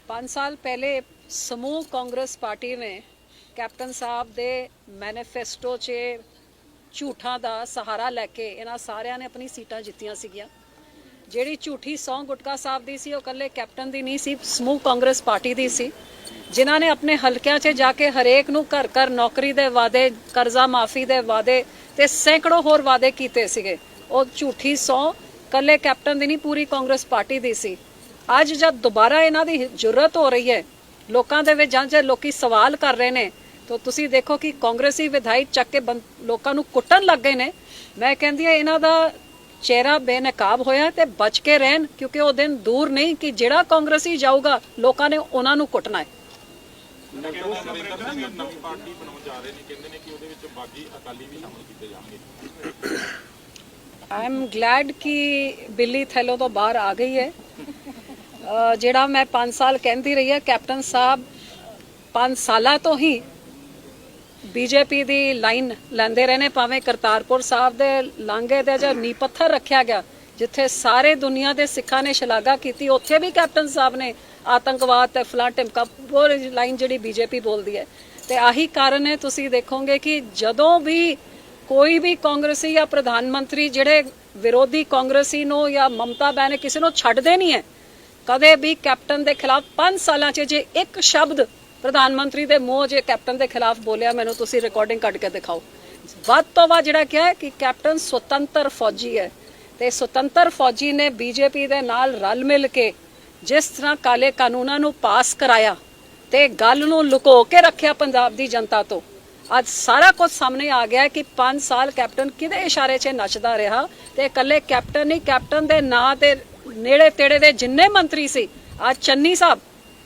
5 ਸਾਲ ਪਹਿਲੇ ਸਮੂਹ ਕਾਂਗਰਸ ਪਾਰਟੀ ਨੇ ਕੈਪਟਨ ਸਾਹਿਬ ਦੇ ਮੈਨੀਫੈਸਟੋ 'ਚ ਝੂਠਾਂ ਦਾ ਸਹਾਰਾ ਲੈ ਕੇ ਇਹਨਾਂ ਸਾਰਿਆਂ ਨੇ ਆਪਣੀ ਸੀਟਾਂ ਜਿੱਤੀਆਂ ਸੀਗੀਆਂ। ਜਿਹੜੀ ਝੂਠੀ ਸੌਂ ਗੁਟਕਾ ਸਾਹਿਬ ਦੀ ਸੀ ਉਹ ਇਕੱਲੇ ਕੈਪਟਨ ਦੀ ਨਹੀਂ ਸੀ, ਸਮੂਹ ਕਾਂਗਰਸ ਪਾਰਟੀ ਦੀ ਸੀ, ਜਿਨ੍ਹਾਂ ਨੇ ਆਪਣੇ ਹਲਕਿਆਂ 'ਚ ਜਾ ਕੇ ਹਰੇਕ ਨੂੰ ਘਰ ਘਰ ਨੌਕਰੀ ਦੇ ਵਾਅਦੇ, ਕਰਜ਼ਾ ਮਾਫੀ ਦੇ ਵਾਅਦੇ ਤੇ ਸੈਂਕੜੋਂ ਹੋਰ ਵਾਅਦੇ ਕੀਤੇ ਸੀਗੇ। ਉਹ ਝੂਠੀ ਸੌਂ ਇਕੱਲੇ ਕੈਪਟਨ ਦੀ ਨਹੀਂ, ਪੂਰੀ ਕਾਂਗਰਸ ਪਾਰਟੀ ਦੀ ਸੀ। ਅੱਜ ਜਦ ਦੁਬਾਰਾ ਇਹਨਾਂ ਦੀ ਜ਼ਰੂਰਤ ਹੋ ਰਹੀ ਹੈ ਲੋਕਾਂ ਦੇ ਵਿੱਚ, ਜਾਂ ਲੋਕੀ ਸਵਾਲ ਕਰ ਰਹੇ ਨੇ, ਤਾਂ ਤੁਸੀਂ ਦੇਖੋ ਕਿ ਕਾਂਗਰਸੀ ਵਿਧਾਇਕ ਚੱਕ ਕੇ ਲੋਕਾਂ ਨੂੰ ਕੁੱਟਣ ਲੱਗ ਗਏ ਨੇ। ਮੈਂ ਕਹਿੰਦੀ ਹਾਂ ਇਹਨਾਂ ਦਾ ਚਿਹਰਾ ਬੇਨਕਾਬ ਹੋਇਆ ਤੇ ਬਚ ਕੇ ਰਹਿਣ, ਕਿਉਂਕਿ ਉਹ ਦਿਨ ਦੂਰ ਨਹੀਂ ਕਿ ਜਿਹੜਾ ਕਾਂਗਰਸੀ ਜਾਊਗਾ ਲੋਕਾਂ ਨੇ ਉਹਨਾਂ ਨੂੰ ਕੁੱਟਣਾ ਹੈ। आई एम ग्लैड कि बिल्ली थैलों तो बाहर आ गई है। ਜਿਹੜਾ ਮੈਂ 5 ਸਾਲ ਕਹਿੰਦੀ ਰਹੀ ਹੈ, ਕੈਪਟਨ ਸਾਹਿਬ 5 ਸਾਲਾਂ ਤੋਂ ਹੀ ਬੀਜੇਪੀ ਦੀ ਲਾਈਨ ਲੈਂਦੇ ਰਹੇ ਨੇ। ਭਾਵੇਂ ਕਰਤਾਰਪੁਰ ਸਾਹਿਬ ਦੇ ਲਾਂਘੇ ਦੇ ਜੋ ਨੀਂਹ ਪੱਥਰ ਰੱਖਿਆ ਗਿਆ, ਜਿੱਥੇ ਸਾਰੇ ਦੁਨੀਆ ਦੇ ਸਿੱਖਾਂ ਨੇ ਸ਼ਲਾਘਾ ਕੀਤੀ, ਉੱਥੇ ਵੀ ਕੈਪਟਨ ਸਾਹਿਬ ਨੇ ਆਤੰਕਵਾਦ ਤੇ ਫਲਾਂ ਟਿਮਕਾ ਉਹ ਲਾਈਨ ਜਿਹੜੀ ਬੀਜੇਪੀ ਬੋਲਦੀ ਹੈ। ਤੇ ਆਹੀ ਕਾਰਨ ਹੈ, ਤੁਸੀਂ ਦੇਖੋਗੇ ਕਿ ਜਦੋਂ ਵੀ ਕੋਈ ਵੀ ਕਾਂਗਰਸੀ ਜਾਂ ਪ੍ਰਧਾਨ ਮੰਤਰੀ ਜਿਹੜੇ ਵਿਰੋਧੀ ਕਾਂਗਰਸੀ ਨੂੰ ਜਾਂ ਮਮਤਾ ਬੈਨਰ ਕਿਸੇ ਨੂੰ ਛੱਡਦੇ ਨਹੀਂ ਹੈ, ਕਦੇ ਵੀ ਕੈਪਟਨ ਦੇ ਖਿਲਾਫ 5 ਸਾਲਾਂ 'ਚ ਜੇ ਇੱਕ ਸ਼ਬਦ ਪ੍ਰਧਾਨ ਮੰਤਰੀ ਦੇ ਮੂੰਹ ਜੇ ਕੈਪਟਨ ਦੇ ਖਿਲਾਫ ਬੋਲਿਆ, ਮੈਨੂੰ ਤੁਸੀਂ ਰਿਕਾਰਡਿੰਗ ਕੱਢ ਕੇ ਦਿਖਾਓ। ਵੱਧ ਤੋਂ ਵੱਧ ਜਿਹੜਾ ਕਿਹਾ ਕਿ ਕੈਪਟਨ ਸੁਤੰਤਰ ਫੌਜੀ ਹੈ, ਤੇ ਸੁਤੰਤਰ ਫੌਜੀ ਨੇ ਬੀਜੇਪੀ ਦੇ ਨਾਲ ਰਲ ਮਿਲ ਕੇ ਜਿਸ ਤਰ੍ਹਾਂ ਕਾਲੇ ਕਾਨੂੰਨਾਂ ਨੂੰ ਪਾਸ ਕਰਾਇਆ ਤੇ ਗੱਲ ਨੂੰ ਲੁਕੋ ਕੇ ਰੱਖਿਆ ਪੰਜਾਬ ਦੀ ਜਨਤਾ ਤੋਂ, ਅੱਜ ਸਾਰਾ ਕੁਝ ਸਾਹਮਣੇ ਆ ਗਿਆ ਕਿ 5 ਸਾਲ ਕੈਪਟਨ ਕਿਹਦੇ ਇਸ਼ਾਰੇ 'ਚ ਨੱਚਦਾ ਰਿਹਾ। ਤੇ ਇਕੱਲੇ ਕੈਪਟਨ ਨਹੀਂ, ਕੈਪਟਨ ਦੇ ਨਾਂ ਤੇ ਨੇੜੇ ਤੇੜੇ ਦੇ ਜਿੰਨੇ ਮੰਤਰੀ ਸੀ, ਅੱਜ ਚੰਨੀ ਸਾਹਿਬ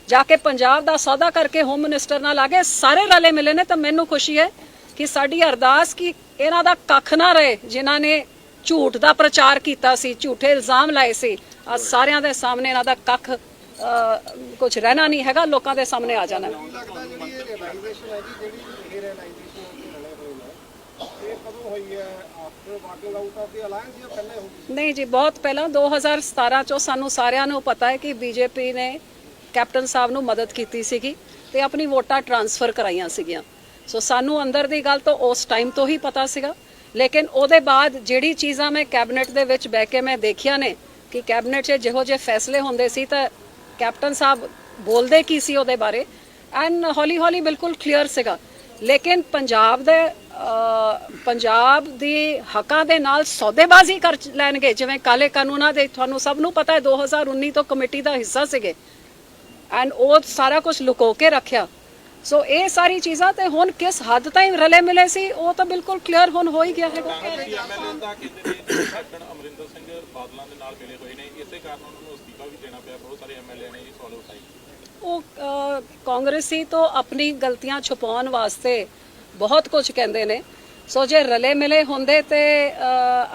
ਜਾ ਕੇ ਪੰਜਾਬ ਦਾ ਸੌਦਾ ਕਰਕੇ ਹੋਮ ਮਿਨਿਸਟਰ ਨਾਲ ਆ ਗਏ, ਸਾਰੇ ਰਲੇ ਮਿਲੇ ਨੇ। ਤਾਂ ਮੈਨੂੰ ਖੁਸ਼ੀ ਹੈ ਕਿ ਸਾਡੀ ਅਰਦਾਸ ਕਿ ਇਹਨਾਂ ਦਾ ਕੱਖ ਨਾ ਰਹੇ, ਜਿਨ੍ਹਾਂ ਨੇ ਝੂਠ ਦਾ ਪ੍ਰਚਾਰ ਕੀਤਾ ਸੀ, ਝੂਠੇ ਇਲਜ਼ਾਮ ਲਾਏ ਸੀ, ਅੱਜ ਸਾਰਿਆਂ ਦੇ ਸਾਹਮਣੇ ਇਹਨਾਂ ਦਾ ਕੱਖ ਕੁਝ ਰਹਿਣਾ ਨਹੀਂ ਹੈਗਾ, ਲੋਕਾਂ ਦੇ ਸਾਹਮਣੇ ਆ ਜਾਣਾ। ਨਹੀਂ ਜੀ, ਬਹੁਤ ਪਹਿਲਾਂ 2017 ਚੋਂ ਸਾਨੂੰ ਸਾਰਿਆਂ ਨੂੰ ਪਤਾ ਹੈ ਕਿ ਬੀਜੇਪੀ ਨੇ ਕੈਪਟਨ ਸਾਹਿਬ ਨੂੰ ਮਦਦ ਕੀਤੀ ਸੀਗੀ ਤੇ ਆਪਣੀ ਵੋਟਾਂ ਟ੍ਰਾਂਸਫਰ ਕਰਾਈਆਂ ਸੀਗੀਆਂ। ਸੋ ਸਾਨੂੰ ਅੰਦਰ ਦੀ ਗੱਲ ਤਾਂ ਉਸ ਟਾਈਮ ਤੋਂ ਹੀ ਪਤਾ ਸੀਗਾ। ਲੇਕਿਨ ਉਹਦੇ ਬਾਅਦ ਜਿਹੜੀ ਚੀਜ਼ਾਂ ਮੈਂ ਕੈਬਨਿਟ ਦੇ ਵਿੱਚ ਬਹਿ ਕੇ ਮੈਂ ਦੇਖਿਆ ਨੇ ਕਿ ਕੈਬਨਿਟ 'ਚ ਜਿਹੋ ਜਿਹੇ ਫੈਸਲੇ ਹੁੰਦੇ ਸੀ ਤਾਂ ਕੈਪਟਨ ਸਾਹਿਬ ਬੋਲਦੇ ਕੀ ਸੀ ਉਹਦੇ ਬਾਰੇ, ਐਂਡ ਹੌਲੀ ਹੌਲੀ ਬਿਲਕੁਲ ਕਲੀਅਰ ਸੀਗਾ। ਲੇਕਿਨ ਪੰਜਾਬ ਦੀ ਹੱਕਾਂ ਦੇ ਨਾਲ ਸੌਦੇਬਾਜ਼ੀ ਕਰ ਲੈਣਗੇ, ਜਿਵੇਂ ਕਾਲੇ ਕਾਨੂੰਨਾਂ ਦੇ ਤੁਹਾਨੂੰ ਸਭ ਨੂੰ ਪਤਾ ਹੈ 2019 ਤੋਂ ਕਮੇਟੀ ਦਾ ਹਿੱਸਾ ਸੀਗੇ, ਐਂਡ ਉਹ ਸਾਰਾ ਕੁਝ ਲੁਕੋ ਕੇ ਰੱਖਿਆ। ਸੋ ਇਹ ਸਾਰੀ ਚੀਜ਼ਾਂ ਤੇ ਹੁਣ ਕਿਸ ਹੱਦ ਤਾਈਂ ਰਲੇ ਮਿਲੇ ਸੀ ਉਹ ਤਾਂ ਬਿਲਕੁਲ ਕਲੀਅਰ ਹੁਣ ਹੋ ਹੀ ਗਿਆ ਹੈਗਾ। ਅਮਰਿੰਦਰ ਸਿੰਘ ਬਾਦਲਾਂ ਦੇ ਨਾਲ ਮਿਲੇ ਹੋਏ ਨੇ, ਇਸੇ ਕਾਰਨ ਉਹਨਾਂ ਨੂੰ ਅਸਤੀਫਾ ਵੀ ਦੇਣਾ ਪਿਆ। ਬਹੁਤ ਸਾਰੇ ਐਮਐਲਏ ਨੇ ਇਹ ਸਵਾਲ ਉਠਾਏ। ਉਹ ਕਾਂਗਰਸੀ ਤੋਂ ਆਪਣੀ ਗਲਤੀਆਂ ਛੁਪਾਉਣ ਵਾਸਤੇ ਬਹੁਤ ਕੁਝ ਕਹਿੰਦੇ ਨੇ। ਸੋ ਜੇ ਰਲੇ ਮਿਲੇ ਹੁੰਦੇ ਤੇ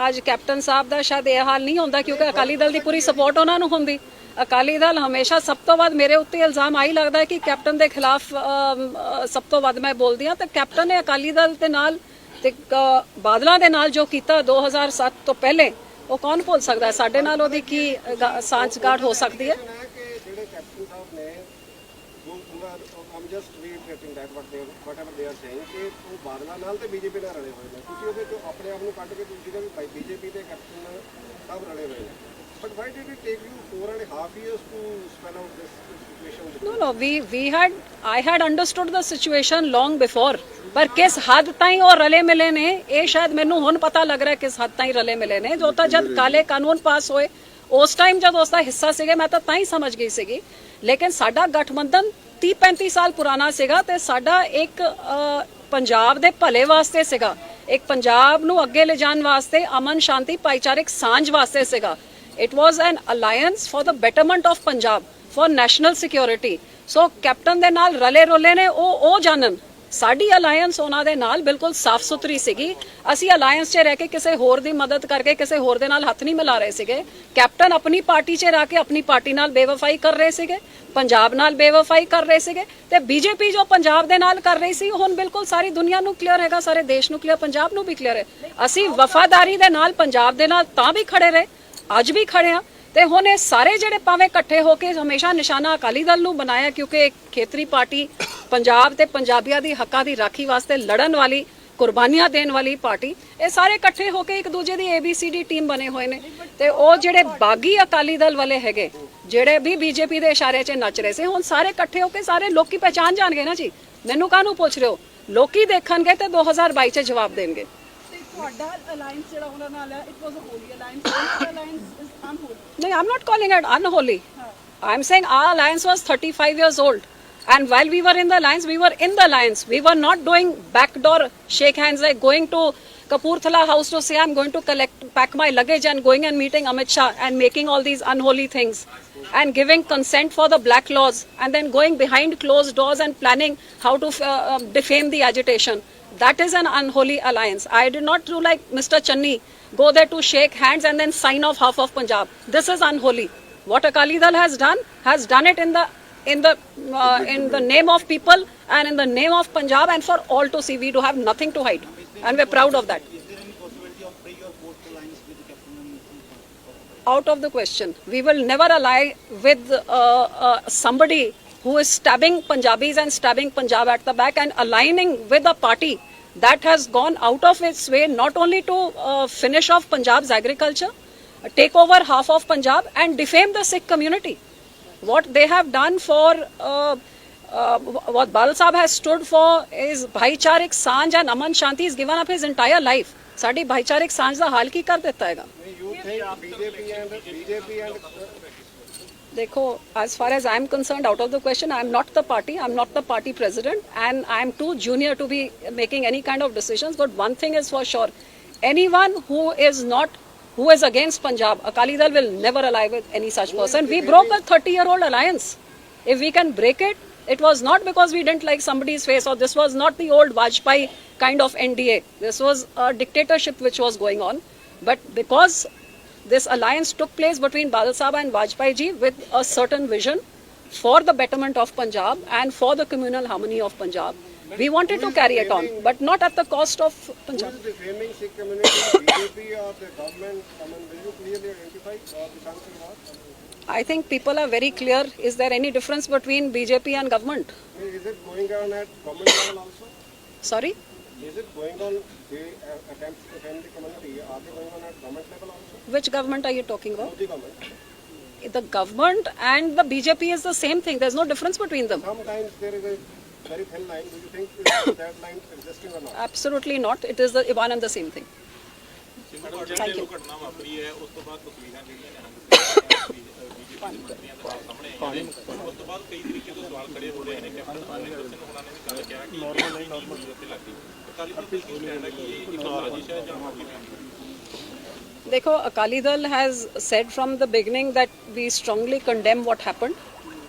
ਅੱਜ ਕੈਪਟਨ ਸਾਹਿਬ ਦਾ ਸ਼ਾਇਦ ਇਹ ਹਾਲ ਨਹੀਂ ਹੁੰਦਾ, ਕਿਉਂਕਿ ਅਕਾਲੀ ਦਲ ਦੀ ਪੂਰੀ ਸਪੋਰਟ ਉਹਨਾਂ ਨੂੰ ਹੁੰਦੀ। ਅਕਾਲੀ ਦਲ ਹਮੇਸ਼ਾ ਸਭ ਤੋਂ ਵੱਧ, ਮੇਰੇ ਉੱਤੇ ਇਲਜ਼ਾਮ ਆਈ ਲੱਗਦਾ ਹੈ ਕਿ ਕੈਪਟਨ ਦੇ ਖਿਲਾਫ ਸਭ ਤੋਂ ਵੱਧ ਮੈਂ ਬੋਲਦੀ ਹਾਂ। ਤੇ ਕੈਪਟਨ ਨੇ ਅਕਾਲੀ ਦਲ ਦੇ ਨਾਲ ਤੇ ਬਾਦਲਾਂ ਦੇ ਨਾਲ ਜੋ ਕੀਤਾ 2007 ਤੋਂ ਪਹਿਲੇ, ਉਹ ਕੌਣ ਭੁੱਲ ਸਕਦਾ? ਸਾਡੇ ਨਾਲ ਉਹਦੀ ਕੀ ਸਾਂਝਗਾਠ ਹੋ ਸਕਦੀ ਹੈ? But why did it take you 4.5 years to spell out this situation? No, I had understood the situation long before. ਪਰ ਕਿਸ ਹੱਦ ਤਾਈਂ ਉਹ ਰਲੇ ਮਿਲੇ ਨੇ ਇਹ ਸ਼ਾਇਦ ਮੈਨੂੰ ਹੁਣ ਪਤਾ ਲੱਗ ਰਿਹਾ ਕਿਸ ਹੱਦ ਤਾਈਂ ਰਲੇ ਮਿਲੇ ਨੇ। ਜੋ ਤਾਂ ਜਦ ਕਾਲੇ ਕਾਨੂੰਨ ਪਾਸ ਹੋਏ ਉਸ ਟਾਈਮ ਜਦ ਉਸ ਦਾ ਹਿੱਸਾ ਸੀਗੇ, ਮੈਂ ਤਾਂ ਹੀ ਸਮਝ ਗਈ ਸੀਗੀ। ਲੇਕਿਨ ਸਾਡਾ ਗਠਬੰਧਨ 30-35 ਸਾਲ ਪੁਰਾਣਾ ਸੀਗਾ ਤੇ ਸਾਡਾ ਇੱਕ ਪੰਜਾਬ ਦੇ ਭਲੇ ਵਾਸਤੇ ਸੀਗਾ, ਇੱਕ ਪੰਜਾਬ ਨੂੰ ਅੱਗੇ ਲਿਜਾਣ ਵਾਸਤੇ, ਅਮਨ ਸ਼ਾਂਤੀ ਭਾਈਚਾਰਕ ਸਾਂਝ ਵਾਸਤੇ ਸੀਗਾ। It was an alliance for the betterment of Punjab, for national security. So captain ਦੇ ਨਾਲ ਰਲੇ ਰੋਲੇ ਨੇ, ਉਹ ਜਾਣਨ ਸਾਡੀ ਅਲਾਈਅੰਸ ਉਹਨਾਂ ਦੇ ਨਾਲ ਬਿਲਕੁਲ ਸਾਫ਼ ਸੁਥਰੀ ਸੀਗੀ। ਅਸੀਂ ਅਲਾਈਅੰਸ 'ਚ ਰਹਿ ਕੇ ਕਿਸੇ ਹੋਰ ਦੀ ਮਦਦ ਕਰਕੇ ਕਿਸੇ ਹੋਰ ਦੇ ਨਾਲ ਹੱਥ ਨਹੀਂ ਮਿਲਾ ਰਹੇ ਸੀਗੇ। ਕੈਪਟਨ ਆਪਣੀ ਪਾਰਟੀ 'ਚ ਰਹਿ ਕੇ ਆਪਣੀ ਪਾਰਟੀ ਨਾਲ ਬੇਵਫਾਈ ਕਰ ਰਹੇ ਸੀਗੇ, ਪੰਜਾਬ ਨਾਲ ਬੇਵਫਾਈ ਕਰ ਰਹੇ ਸੀਗੇ, ਤੇ ਬੀਜੇਪੀ ਜੋ ਪੰਜਾਬ ਦੇ ਨਾਲ ਕਰ ਰਹੀ ਸੀ, ਹੁਣ ਬਿਲਕੁਲ ਸਾਰੀ ਦੁਨੀਆ ਨੂੰ ਕਲੀਅਰ ਹੈਗਾ, ਸਾਰੇ ਦੇਸ਼ ਨੂੰ ਕਲੀਅਰ, ਪੰਜਾਬ ਨੂੰ ਵੀ ਕਲੀਅਰ ਹੈ। ਅਸੀਂ ਵਫਾਦਾਰੀ ਦੇ ਨਾਲ ਪੰਜਾਬ ਦੇ ਨਾਲ ਤਾਂ ਵੀ ਖੜੇ ਰਹੇ, ਅੱਜ ਵੀ ਖੜੇ ਹਾਂ, ਤੇ ਹੁਣ ਇਹ ਸਾਰੇ ਜਿਹੜੇ ਭਾਵੇਂ ਇਕੱਠੇ ਹੋ ਕੇ ਹਮੇਸ਼ਾ ਨਿਸ਼ਾਨਾ ਅਕਾਲੀ ਦਲ ਨੂੰ ਬਣਾਇਆ, ਕਿਉਂਕਿ ਇੱਕ ਖੇਤਰੀ ਪਾਰਟੀ ਪੰਜਾਬ ਤੇ ਪੰਜਾਬੀਆਂ ਦੀ ਹੱਕਾਂ ਦੀ ਰਾਖੀ ਵਾਸਤੇ ਲੜਨ ਵਾਲੀ, ਕੁਰਬਾਨੀਆਂ ਦੇਣ ਵਾਲੀ ਪਾਰਟੀ, ਇਹ ਸਾਰੇ ਇਕੱਠੇ ਹੋ ਕੇ ਇੱਕ ਦੂਜੇ ਦੀ ABCD ਟੀਮ ਬਣੇ ਹੋਏ ਨੇ। ਤੇ ਉਹ ਜਿਹੜੇ ਬਾਗੀ ਅਕਾਲੀ ਦਲ ਵਾਲੇ ਹੈਗੇ, ਜਿਹੜੇ ਵੀ ਬੀਜੇਪੀ ਦੇ ਇਸ਼ਾਰੇ 'ਚ ਨੱਚ ਰਹੇ ਸੀ, ਹੁਣ ਸਾਰੇ ਇਕੱਠੇ ਹੋ ਕੇ ਸਾਰੇ ਲੋਕੀ ਪਹਿਚਾਨ ਜਾਣਗੇ ਨਾ ਜੀ। ਮੈਨੂੰ ਕਾਹਨੂੰ ਪੁੱਛ ਰਹੇ ਹੋ? ਲੋਕੀ ਦੇਖਣਗੇ ਤੇ 2022 'ਚ ਜਵਾਬ ਦੇਣਗੇ। ਤੁਹਾਡਾ ਅਲਾਈਅੰਸ ਜਿਹੜਾ ਉਹਨਾਂ ਨਾਲ ਹੈ, it was a holy alliance, ਉਹਨਾਂ alliance is unholy. No, I'm not calling it unholy. I'm saying our alliance was 35 years old. And while we were in the alliance, we were in the alliance. We were not doing backdoor shake hands, like going to Kapurthala house to say I'm going to pack my luggage and going and meeting Amit Shah and making all these unholy things and giving consent for the black laws and then going behind closed doors and planning how to defame the agitation. That is an unholy alliance. I did not do like Mr. Channi, go there to shake hands and then sign off half of Punjab. This is unholy. What Akali Dal has done it in the name of people and in the name of Punjab and for all to see. We do have nothing to hide and we're proud of that. Is there any possibility of pre or post alliance with the Captain? Out of the question. We will never ally with somebody who is stabbing Punjabis and stabbing Punjab at the back and aligning with a party that has gone out of its way not only to finish off Punjab's agriculture, take over half of Punjab and defame the Sikh community. What they have done for what Badal Sahab has stood for is bhaicharik sanj and aman shanti. He's given up his entire life. Saadi bhaicharik sanj da haal ki kar deta hai. You think BJP and Dekho, as far as I am concerned, out of the question, I am not the party. I am not the party president, and I am too junior to be making any kind of decisions. But one thing is for sure: anyone who is against Punjab, Akali Dal will never ally with any such person. We broke a 30-year-old alliance. If we can break it, it was not because we didn't like somebody's face, or this was not the old Vajpayee kind of NDA. This was a dictatorship which was going on. But because this alliance took place between Badal Sahab and Vajpayee ji with a certain vision for the betterment of Punjab and for the communal harmony of Punjab, we wanted to carry it on, but not at the cost of who Punjab. is defaming Sikh community, BJP or the government? I mean, will you clearly identify or the chances? I think people are very clear. Is there any difference between BJP and government? Is it going on at government level also? Sorry? Is it going on, the attempts to defend the community, are they going on at government level also? Which government are you talking about? The government. The government and the BJP is the same thing. There's no difference between them. Sometimes there is a very thin line. Do you think is that line existing or not? Absolutely not. It is the one and the same thing. Madam Thank ਜਿਹੜੀ you. ਇਹ ਘਟਨਾ ਵਾਪਰੀ ਹੈ ਉਸ ਤੋਂ ਬਾਅਦ ਤਸਵੀਰਾਂ ਜਿਹੜੀਆਂ ਨੇ ਬੀਜੇਪੀ ਦੇ ਮੰਤਰੀਆਂ ਦੇ ਨਾਲ ਸਾਹਮਣੇ ਆਈਆਂ ਨੇ। ਉਸ ਤੋਂ ਬਾਅਦ ਕਈ ਤਰੀਕੇ ਤੋਂ ਸਵਾਲ ਖੜੇ ਹੋ ਰਹੇ ਨੇ। ਕੈਪਟਨ ਅਮਰਿੰਦਰ ਸਿੰਘ ਹੋਣਾ ਨੇ ਵੀ ਗੱਲ ਕਿਹਾ ਕਿ ਨਾਰਮਲ ਨਹੀਂ ਨਾਰਮਲ ਉੱਤੇ ਲੱਗਦੀ। ਅਕਾਲੀ ਦਲ ਦੀ ਕੀ ਸਟੈਂਡ ਹੈ ਕਿ ਇਹ ਇੱਕ ਸਾਜ਼ਿਸ਼ ਹੈ ਜਾਂ ਕਿਵੇਂ? Dekho, Akali Dal has said from the beginning that we strongly condemn what happened.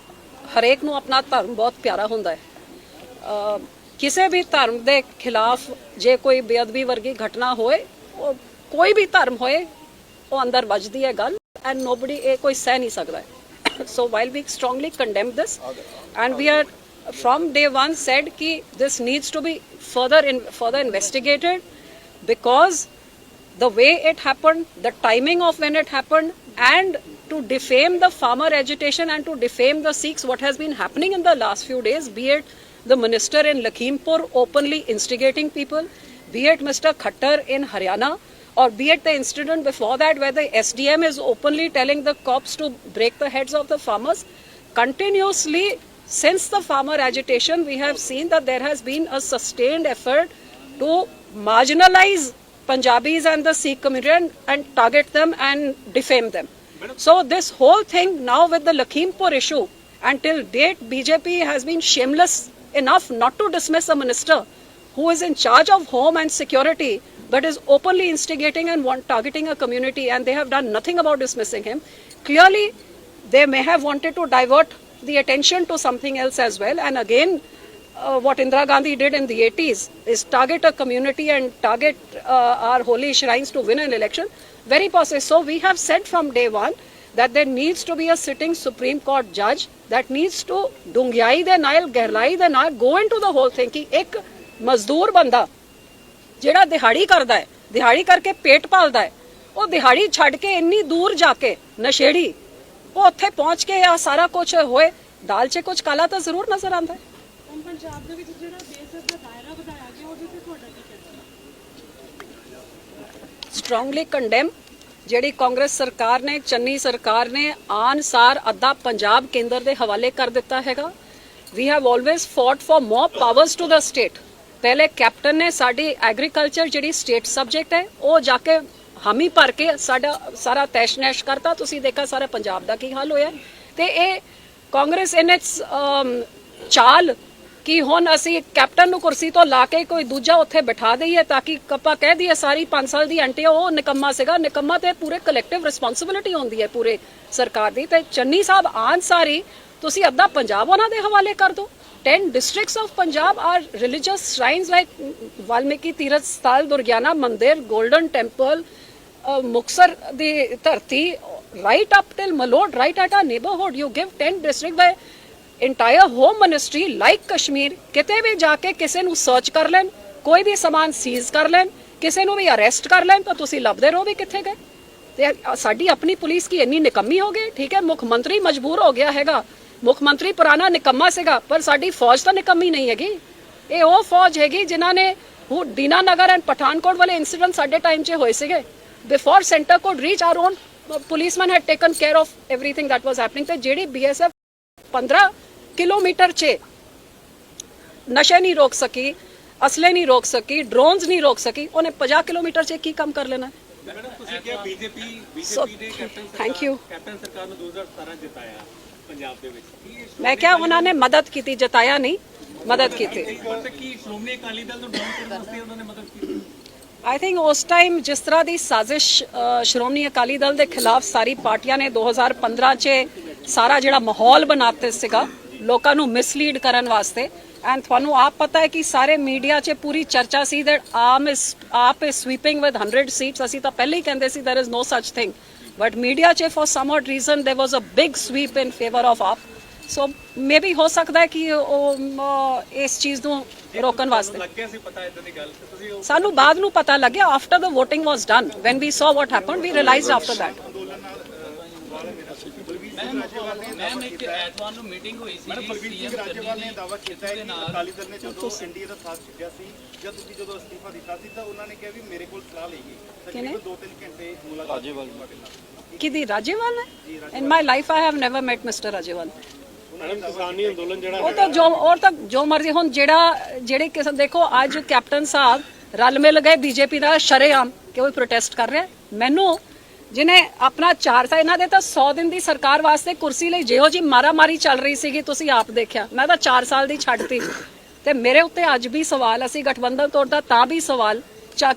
ਹਰੇਕ ਨੂੰ ਆਪਣਾ ਧਰਮ ਬਹੁਤ ਪਿਆਰਾ ਹੁੰਦਾ ਹੈ। ਕਿਸੇ ਵੀ ਧਰਮ ਦੇ ਖਿਲਾਫ ਜੇ ਕੋਈ ਬੇਅਦਬੀ ਵਰਗੀ ਘਟਨਾ ਹੋਏ, ਉਹ ਕੋਈ ਵੀ ਧਰਮ ਹੋਏ, ਉਹ ਅੰਦਰ ਵੱਜਦੀ ਹੈ ਗੱਲ, and nobody ਇਹ ਕੋਈ ਸਹਿ ਨਹੀਂ ਸਕਦਾ ਹੈ। So while we strongly condemn this, and we are from day one said ki this needs to be further investigated, because the way it happened, the timing of when it happened, and to defame the farmer agitation and to defame the Sikhs, what has been happening in the last few days, be it the minister in Lakhimpur openly instigating people, be it Mr. Khattar in Haryana, or be it the incident before that where the SDM is openly telling the cops to break the heads of the farmers. Continuously, since the farmer agitation, we have seen that there has been a sustained effort to marginalize Punjabis and the Sikh community and target them and defame them. So this whole thing now with the Lakhimpur issue, until date BJP has been shameless enough not to dismiss a minister who is in charge of home and security, but is openly instigating and targeting a community, and they have done nothing about dismissing him. Clearly, they may have wanted to divert the attention to something else as well, and again, what Indira Gandhi did in the 80s is target a community and target our holy shrines to win an election. Very possible. So we have said from day one that there needs to be a sitting Supreme Court judge that needs to dungyai de naal, gehrai de naal go into the whole thing ki ek ਮਜ਼ਦੂਰ ਬੰਦਾ ਜਿਹੜਾ ਦਿਹਾੜੀ ਕਰਦਾ ਹੈ, ਦਿਹਾੜੀ ਕਰਕੇ ਪੇਟ ਪਾਲਦਾ ਹੈ, ਉਹ ਦਿਹਾੜੀ ਛੱਡ ਕੇ ਇੰਨੀ ਦੂਰ ਜਾ ਕੇ ਨਸ਼ੇੜੀ ਉਹ ਉੱਥੇ ਪਹੁੰਚ ਕੇ ਆ ਸਾਰਾ ਕੁਝ ਹੋਏ, ਦਾਲ 'ਚ ਕੁਝ ਕਾਲਾ ਤਾਂ ਜ਼ਰੂਰ ਨਜ਼ਰ ਆਉਂਦਾ ਹੈ। ਹੁਣ ਪੰਜਾਬ ਦੇ ਵਿੱਚ ਜਿਹੜਾ ਬੇਇੱਜ਼ਤ ਦਾ ਦਾਇਰਾ ਵਧਾਇਆ ਗਿਆ ਉਹਦੇ ਤੇ ਤੁਹਾਡਾ ਕੀ ਕਹਿਣਾ? Strongly condemn. ਜਿਹੜੀ ਕਾਂਗਰਸ ਸਰਕਾਰ ਨੇ, ਚੰਨੀ ਸਰਕਾਰ ਨੇ ਆਨਸਾਰ ਅੱਧਾ ਪੰਜਾਬ ਕੇਂਦਰ ਦੇ ਹਵਾਲੇ ਕਰ ਦਿੱਤਾ ਹੈਗਾ। We have always fought for more powers to the state. ਪਹਿਲੇ ਕੈਪਟਨ ਨੇ ਸਾਡੀ ਐਗਰੀਕਲਚਰ ਜਿਹੜੀ ਸਟੇਟ ਸਬਜੈਕਟ ਹੈ ਉਹ ਜਾ ਕੇ ਹਾਮੀ ਭਰ ਕੇ ਸਾਡਾ ਸਾਰਾ ਤੈਸ਼-ਨੈਸ਼ ਕਰਤਾ। ਤੁਸੀਂ ਦੇਖਿਆ ਸਾਰਾ ਪੰਜਾਬ ਦਾ ਕੀ ਹਾਲ ਹੋਇਆ। ਤੇ ਇਹ ਕਾਂਗਰਸ ਇਨ ਇਟਸ ਚਾਲ ਕਿ ਹੁਣ ਅਸੀਂ ਕੈਪਟਨ ਨੂੰ ਕੁਰਸੀ ਤੋਂ ਲਾ ਕੇ ਕੋਈ ਦੂਜਾ ਉੱਥੇ ਬਿਠਾ ਦਈਏ ਤਾਂ ਕਿ ਆਪਾਂ ਕਹਿ ਦਈਏ ਸਾਰੀ 5 ਸਾਲ ਦੀ ਐਂਟੀ ਉਹ ਨਿਕੰਮਾ ਸੀਗਾ। ਨਿਕੰਮਾ ਤੇ ਪੂਰੇ ਕਲੈਕਟਿਵ ਰਿਸਪੌਂਸਿਬਿਲਿਟੀ ਹੁੰਦੀ ਹੈ ਪੂਰੇ ਸਰਕਾਰ ਦੀ। ਤੇ ਚੰਨੀ ਸਾਹਿਬ ਆਨ ਸਾਰੀ ਤੁਸੀਂ ਅੱਧਾ ਪੰਜਾਬ ਉਹਨਾਂ ਦੇ ਹਵਾਲੇ ਕਰ ਦਿਓ। 10 districts of Punjab are religious shrines like Valmiki Tirath Sthal, Durgyana Mandir, Golden Temple, Muksar ਦੀ ਧਰਤੀ, right up till Malod, right at our neighborhood. You give 10 districts by entire home ministry like Kashmir, ਕਿਤੇ ਵੀ ਜਾ ਕੇ ਕਿਸੇ ਨੂੰ search ਕਰ ਲੈਣ, ਕੋਈ ਵੀ ਸਮਾਨ cease ਕਰ ਲੈਣ, ਕਿਸੇ ਨੂੰ ਵੀ ਅਰੈਸਟ ਕਰ ਲੈਣ ਤਾਂ ਤੁਸੀਂ ਲੱਭਦੇ ਰਹੋ ਵੀ ਕਿੱਥੇ ਗਏ। ਤੇ ਸਾਡੀ ਆਪਣੀ ਪੁਲਿਸ ਕੀ ਇੰਨੀ ਨਿਕੰਮੀ ਹੋ ਗਈ। ਠੀਕ ਹੈ, ਮੁੱਖ ਮੰਤਰੀ ਮਜਬੂਰ ਹੋ ਗਿਆ ਹੈਗਾ, ਮੁੱਖ ਮੰਤਰੀ ਪੁਰਾਣਾ ਨਿਕੰਮਾ ਸੀਗਾ, ਪਰ ਸਾਡੀ ਫੌਜ ਤਾਂ ਨਿਕੰਮੀ ਨਹੀਂ ਹੈਗੀ। ਇਹ ਉਹ ਫੌਜ ਹੈਗੀ ਜਿਨ੍ਹਾਂ ਨੇ ਉਹ ਦੀਨਾਨਗਰ ਐਂਡ ਪਠਾਨਕੋਟ ਵਾਲੇ ਇਨਸੀਡੈਂਟ ਸਾਡੇ ਟਾਈਮ 'ਚ ਹੋਏ ਸੀਗੇ। Before centre code reach R on policeman head taken care of everything that was happening. ਤੇ ਜਿਹੜੀ BSF 15 ਕਿਲੋਮੀਟਰ 'ਚ ਨਸ਼ੇ ਨਹੀਂ ਰੋਕ ਸਕੀ, ਅਸਲੇ ਨਹੀਂ ਰੋਕ ਸਕੀ, ਡਰੋਨਸ ਨਹੀਂ ਰੋਕ ਸਕੀ, ਉਹਨੇ 50 ਕਿਲੋਮੀਟਰ 'ਚ ਕੀ ਕੰਮ ਕਰ ਲੈਣਾ। ਮੈਡਮ ਤੁਸੀਂ ਕਿਹਾ ਬੀਜੇਪੀ ਦੇ ਥੈਂਕ ਯੂ। ਕੈਪਟਨ ਸਰਕਾਰ ਨੂੰ 2017 ਜਿਤਾਇਆ ਪੰਜਾਬ ਦੇ ਵਿੱਚ। ਮੈਂ ਕਿਹਾ ਉਹਨਾਂ ਨੇ ਮਦਦ ਕੀਤੀ, ਜਤਾਇਆ ਨਹੀਂ, ਮਦਦ ਕੀਤੀ। ਕੀ ਸ਼੍ਰੋਮਣੀ ਅਕਾਲੀ ਦਲ ਨੂੰ ਡਾਊਨ ਕਰਨ ਵਾਸਤੇ ਉਹਨਾਂ ਨੇ ਮਦਦ ਕੀਤੀ? ਆਈ ਥਿੰਕ ਉਸ ਟਾਈਮ ਜਿਸ ਤਰ੍ਹਾਂ ਦੀ ਸਾਜ਼ਿਸ਼ ਸ਼੍ਰੋਮਣੀ ਅਕਾਲੀ ਦਲ ਦੇ ਖਿਲਾਫ ਸਾਰੀ ਪਾਰਟੀਆਂ ਨੇ 2015 'ਚ ਸਾਰਾ ਜਿਹੜਾ ਮਾਹੌਲ ਬਣਾਤੇ ਸੀਗਾ ਲੋਕਾਂ ਨੂੰ ਮਿਸਲੀਡ ਕਰਨ ਵਾਸਤੇ। ਐਂਡ ਤੁਹਾਨੂੰ ਆਪ ਪਤਾ ਹੈ ਕਿ ਸਾਰੇ ਮੀਡੀਆ 'ਚ ਪੂਰੀ ਚਰਚਾ ਸੀ ਦੈਟ ਆਪ ਇਸ ਸਵੀਪਿੰਗ ਵਿਦ 100 ਸੀਟਸ। ਅਸੀਂ ਤਾਂ ਪਹਿਲੇ ਹੀ ਕਹਿੰਦੇ ਸੀ there is no such thing, but media 'ਚ for some odd reason there was a big sweep in favour of AAP. So maybe ਹੋ ਸਕਦਾ ਹੈ ਕਿ ਉਹ ਇਸ ਚੀਜ਼ ਨੂੰ ਰੋਕਣ ਵਾਸਤੇ ਲੱਗਿਆ ਸੀ ਪਤਾ ਇਦਾਂ ਦੀ ਗੱਲ ਤੇ ਤੁਸੀਂ ਸਾਨੂੰ ਬਾਅਦ ਨੂੰ ਪਤਾ ਲੱਗਿਆ after the voting was done when we saw what happened we realized after that। Ma'am ਇੱਕ ਐਤਵਾਰ ਨੂੰ ਮੀਟਿੰਗ ਹੋਈ ਸੀ ਬਲਬੀਰ ਸਿੰਘ ਰਾਜੇਵਾਲ ਨੇ ਦਾਅਵਾ ਕੀਤਾ ਹੈ ਕਿ ਅਕਾਲੀ ਦਲ ਨੇ ਜਦੋਂ ਐਨਡੀਏ ਦਾ ਸਾਥ ਛੱਡਿਆ ਸੀ ਜਾਂ ਤੁਸੀਂ ਜਦੋਂ ਅਸਤੀਫਾ ਦਿੱਤਾ ਸੀ ਤਾਂ ਉਹਨਾਂ ਨੇ ਕਿਹਾ ਵੀ ਮੇਰੇ ਕੋਲ ਸਲਾਹ ਲਈ ਗਈ। ਤਕਰੀਬਨ 2-3 ਘੰਟੇ ਮੁਲਾਕਾਤ ਰਾਜੇਵਾਲ ਕਿਹਦੀ ਰਾਜੇਵਾਲ ਹੈ? In my life I have never met mister Rajewal. Madam ਕਿਸਾਨੀ ਅੰਦੋਲਨ ਜਿਹੜਾ ਉਹ ਤਾਂ ਜੋ ਮਰਜ਼ੀ ਹੁਣ ਜਿਹੜੇ ਕਿਸਮ ਦੇਖੋ ਅੱਜ ਕੈਪਟਨ ਸਾਹਿਬ ਰਲ ਮਿਲ ਗਏ ਬੀਜੇਪੀ ਦਾ ਸ਼ਰੇਆਮ ਕਿ ਉਹ ਪ੍ਰੋਟੈਸਟ ਕਰ ਰਿਹਾ। ਮੈਨੂੰ ਜਿਹਨੇ ਆਪਣਾ 4 ਸਾਲ ਇਹਨਾਂ ਦੇ ਤਾਂ 100 ਦਿਨ ਦੀ ਸਰਕਾਰ ਵਾਸਤੇ ਕੁਰਸੀ ਲਈ ਜਿਹੋ ਜੀ ਮਾਰਾਮਾਰੀ ਚੱਲ ਰਹੀ ਸੀਗੀ ਤੁਸੀਂ ਆਪ ਦੇਖਿਆ। ਮੈਂ ਤਾਂ 4 ਸਾਲ ਦੀ ਛੱਡਤੀ ਤੇ ਮੇਰੇ ਉੱਤੇ ਅੱਜ ਵੀ ਸਵਾਲ, ਅਸੀਂ ਗਠਬੰਧਨ ਤੋੜਦਾ ਤਾਂ ਵੀ ਸਵਾਲ,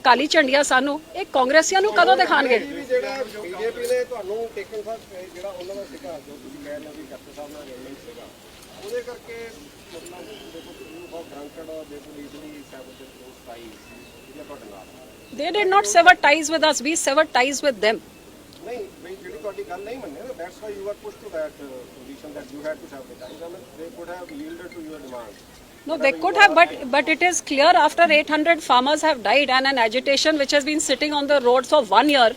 ਕਾਲੀ ਝੰਡੀਆਂ ਸਾਨੂੰ ਇਹ ਕਾਂਗਰਸੀਆਂ ਨੂੰ ਕਦੋਂ ਦਿਖਾਣਗੇ? ਜਿਹੜਾ BJP ਨੇ ਤੁਹਾਨੂੰ ਟੇਕਨ ਸਾਹਿਬ ਜਿਹੜਾ ਉਹਨਾਂ ਦਾ ਸੀਗਾ ਜੋ ਤੁਸੀਂ ਕਹਿ ਰਹੇ ਹੋ ਕਿ ਕੈਪਟਨ ਸਾਹਿਬ ਨਾਲ ਅਰੇਂਜਮੈਂਟ ਸੀਗਾ ਉਹਦੇ ਕਰਕੇ ਮਤਲਬ ਦੇਖੋ ਯੂ ਆਫ ਡਰੰਕਡ ਔਰ ਦੇ ਕੋਲ ਈਜ਼ੀਲੀ ਸੈਬੋਟੇਜ ਦੋਸ ਟਾਈਜ਼ ਜਿਹੜਾ ਤੁਹਾਡੇ ਨਾਲ। They did not sever ties with us, we severed ties with them। ਨਹੀਂ ਬਈ ਜਿਹੜੀ ਤੁਹਾਡੀ ਗੱਲ ਨਹੀਂ ਮੰਨੇ ਨਾ that's why you are push to that position that you had to sever the ties and they could have yielded to your demands। No, they could have, but it is clear after 800 farmers have died and an agitation which has been sitting on the roads for 1 year,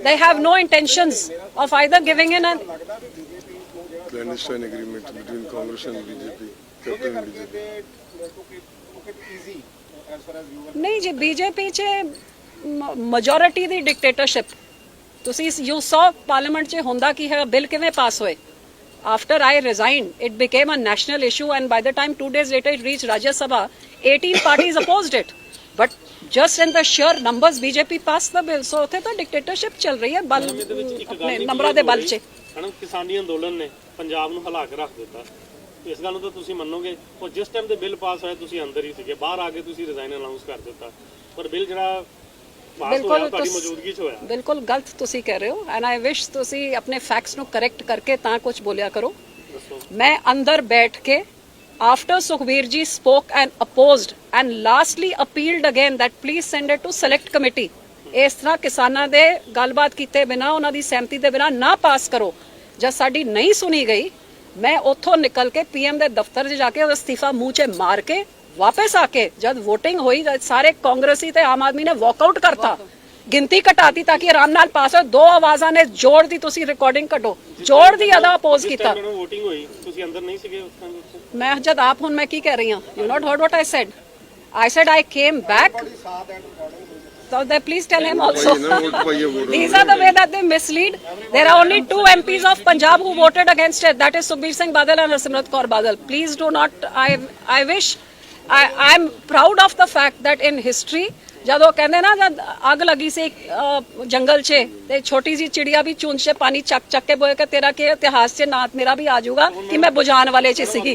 they have no intentions of either giving in and ਲੱਗਦਾ ਵੀ BJP ਨੂੰ ਜਿਹੜਾ clandestine agreement between Congress and BJP, ਉਹਦੇ Captain ਕਰਕੇ BJP. ਦੇ to keep easy ਐਸ ਫਾਰ ਐਸ ਯੂ ਨਹੀਂ ਜੀ ਬੀਜੇਪੀ 'ਚ ਮੈਜੋਰਿਟੀ ਦੀ ਡਿਕਟੇਟਰਸ਼ਿਪ ਤੁਸੀਂ ਯੂ ਸੌ ਪਾਰਲੀਮੈਂਟ 'ਚ ਹੁੰਦਾ ਕੀ ਹੈ, ਬਿੱਲ ਕਿਵੇਂ ਪਾਸ ਹੋਏ। After I resigned, it became a national issue and by the time 2 days later it reached Rajya Sabha, 18 parties opposed it. But just in the sheer numbers, BJP passed the bill. So ਉੱਥੇ ਤਾਂ dictatorship ਚੱਲ ਰਹੀ ਹੈ ਬਲ ਆਪਣੇ ਨੰਬਰਾਂ ਦੇ ਬਲ 'ਚ। ਮੈਡਮ ਕਿਸਾਨੀ ਅੰਦੋਲਨ ਨੇ ਪੰਜਾਬ ਨੂੰ ਹਿਲਾ ਕੇ ਰੱਖ ਦਿੱਤਾ। ਇਸ ਗੱਲ ਨੂੰ ਤਾਂ ਤੁਸੀਂ ਮੰਨੋਗੇ। ਉਹ ਜਿਸ ਟਾਈਮ ਤੇ ਬਿੱਲ ਪਾਸ ਹੋਇਆ ਤੁਸੀਂ ਅੰਦਰ ਹੀ ਸੀਗੇ, ਬਾਹਰ ਆ ਕੇ ਤੁਸੀਂ ਰਿਜ਼ਾਈਨ ਅਨਾਉਂਸ ਕਰ ਦਿੱਤਾ, ਪਰ ਬਿੱਲ ਜਿਹੜਾ ਬਿਲਕੁਲ ਤੁਹਾਡੀ ਮੌਜੂਦਗੀ 'ਚ ਹੋਇਆ। ਬਿਲਕੁਲ ਗਲਤ ਤੁਸੀਂ ਕਹਿ ਰਹੇ ਹੋ ਐਂਡ ਆਈ ਵਿਸ਼ ਤੁਸੀਂ ਆਪਣੇ ਫੈਕਟਸ ਨੂੰ ਕਰੈਕਟ ਕਰਕੇ ਤਾਂ ਕੁਝ ਬੋਲਿਆ ਕਰੋ। ਮੈਂ ਅੰਦਰ ਬੈਠ ਕੇ after Sukhbir ji spoke and opposed and lastly appealed again that please send it to select committee। ਇਸ ਤਰ੍ਹਾਂ ਕਿਸਾਨਾਂ ਦੇ ਗੱਲਬਾਤ ਕੀਤੇ ਬਿਨਾ ਉਹਨਾਂ ਦੀ ਸਹਿਮਤੀ ਦੇ ਬਿਨਾ ਨਾ ਪਾਸ ਕਰੋ। ਜਦ ਸਾਡੀ ਨਹੀਂ ਸੁਣੀ ਗਈ ਮੈਂ ਉੱਥੋਂ ਨਿਕਲ ਕੇ PM ਦੇ ਦਫ਼ਤਰ 'ਚ ਜਾ ਕੇ ਉਹ ਅਸਤੀਫਾ ਮੂੰਹ 'ਚ ਮਾਰ ਕੇ ਵਾਪਸ ਆ ਕੇ ਜਦ VOTING ਹੋਈ ਸਾਰੇ ਕਾਂਗਰਸੀ ਤੇ ਆਮ ਆਦਮੀ ਨੇ ਵਾਕਆਊਟ ਕਰਤਾ ਗਿਣਤੀ ਘਟਾਤੀ ਤਾਂ ਕਿ ਆਰਾਮ ਨਾਲ ਪਾਸ ਹੋ। 2 ਆਵਾਜ਼ਾਂ ਨੇ ਜੋੜ ਦੀ, ਤੁਸੀਂ ਰਿਕਾਰਡਿੰਗ ਕੱਢੋ, ਜੋੜ ਦੀ ਅਦਾ ਅਪੋਜ਼ ਕੀਤਾ। ਜਦੋਂ VOTING ਹੋਈ ਤੁਸੀਂ ਅੰਦਰ ਨਹੀਂ ਸੀਗੇ ਉਸ ਟਾਈਮ ਉੱਥੇ? ਮੈਂ ਜਦ ਆਪ ਹੁਣ ਮੈਂ ਕੀ ਕਹਿ ਰਹੀ ਹਾਂ, you not heard what I said I came back. So they please tell him also. These are the way that they mislead. There are only 2 MPs of Punjab who voted against it. That is Sukhbir Singh Badal and Harsimrat Kaur Badal. Please do not. I wish. I'm proud of the fact that in history, जब वो कहते ना जब आग लगी से जंगल चे ते छोटी सी चिड़िया भी चूंद से पानी चक चक के बोए के तेरा के इतिहास से नात मेरा भी आ जाऊगा कि मैं बुझाने वाले चे सीगी।